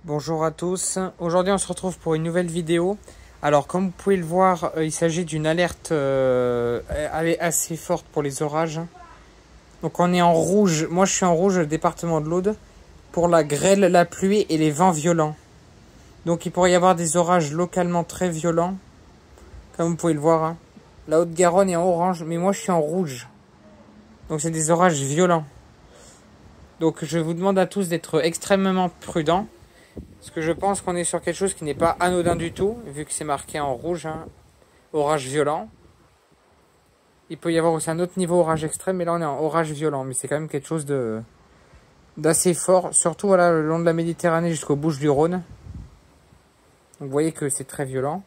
Bonjour à tous, aujourd'hui on se retrouve pour une nouvelle vidéo. Alors comme vous pouvez le voir, il s'agit d'une alerte assez forte pour les orages. Donc on est en rouge, moi je suis en rouge, le département de l'Aude, pour la grêle, la pluie et les vents violents. Donc il pourrait y avoir des orages localement très violents, comme vous pouvez le voir. Hein. La Haute-Garonne est en orange, mais moi je suis en rouge. Donc c'est des orages violents. Donc je vous demande à tous d'être extrêmement prudents. Parce que je pense qu'on est sur quelque chose qui n'est pas anodin du tout, vu que c'est marqué en rouge, hein, orage violent. Il peut y avoir aussi un autre niveau orage extrême, mais là on est en orage violent. Mais c'est quand même quelque chose d'assez fort, surtout voilà, le long de la Méditerranée jusqu'aux Bouches-du-Rhône. Donc vous voyez que c'est très violent.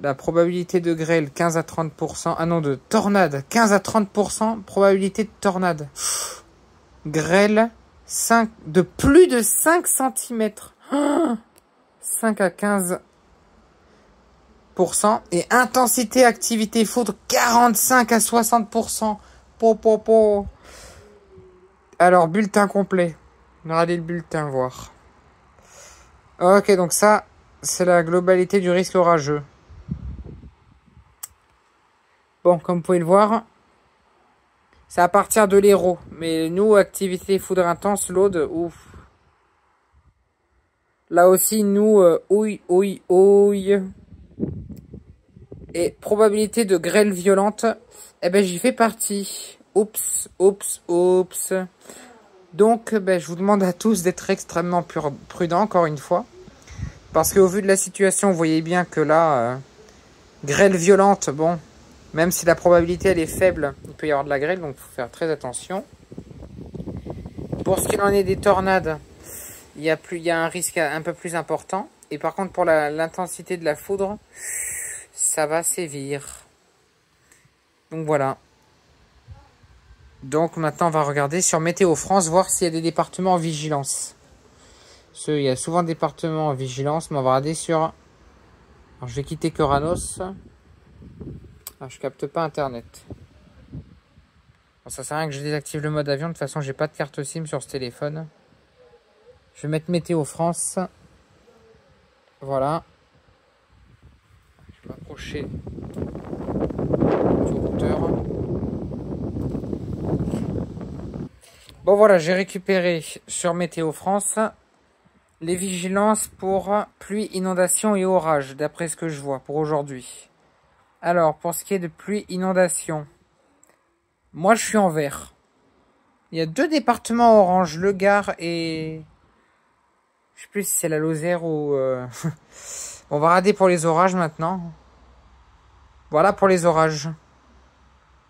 La probabilité de grêle 15 à 30%, ah non de tornade, 15 à 30%, probabilité de tornade. Grêle. De plus de 5 cm. 5 à 15%. Et intensité activité foudre 45 à 60%. Alors, bulletin complet. On va regarder le bulletin, voir. Ok, donc ça, c'est la globalité du risque orageux. Bon, comme vous pouvez le voir, c'est à partir de l'Hérault. Mais nous, activité foudre intense, l'Aude, ouf. Là aussi, nous, ouille. Et probabilité de grêle violente, eh ben j'y fais partie. Oups. Donc, ben, je vous demande à tous d'être extrêmement prudents, encore une fois. Parce qu'au vu de la situation, vous voyez bien que là, grêle violente, bon, même si la probabilité elle est faible, il peut y avoir de la grêle, donc il faut faire très attention. Pour ce qu'il en est des tornades, il y a un risque un peu plus important. Et par contre, pour l'intensité de la foudre, ça va sévir. Donc voilà. Donc maintenant, on va regarder sur Météo France, voir s'il y a des départements en vigilance. Parce qu'il y a souvent des départements en vigilance, mais on va regarder sur... Alors, je vais quitter Coranos. Alors, je capte pas Internet. Bon, ça sert à rien que je désactive le mode avion. De toute façon, j'ai pas de carte SIM sur ce téléphone. Je vais mettre Météo France. Voilà. Je vais m'approcher du routeur. Bon voilà, j'ai récupéré sur Météo France les vigilances pour pluie, inondation et orage, d'après ce que je vois pour aujourd'hui. Alors, pour ce qui est de pluie, inondation, moi je suis en vert. Il y a 2 départements orange, le Gard et... Je sais plus si c'est la Lozère ou... On va regarder pour les orages maintenant. Voilà pour les orages.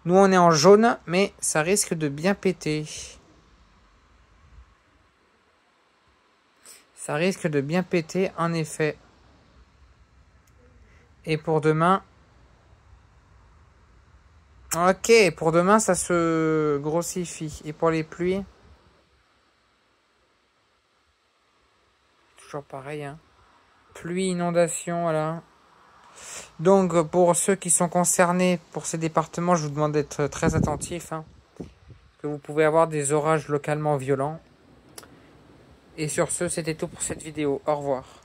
Nous on est en jaune, mais ça risque de bien péter. Ça risque de bien péter, en effet. Et pour demain... Ok, pour demain, ça se grossifie. Et pour les pluies... Toujours pareil, hein. Pluie, inondation, voilà. Donc, pour ceux qui sont concernés pour ces départements, je vous demande d'être très attentifs. Hein, parce que vous pouvez avoir des orages localement violents. Et sur ce, c'était tout pour cette vidéo. Au revoir.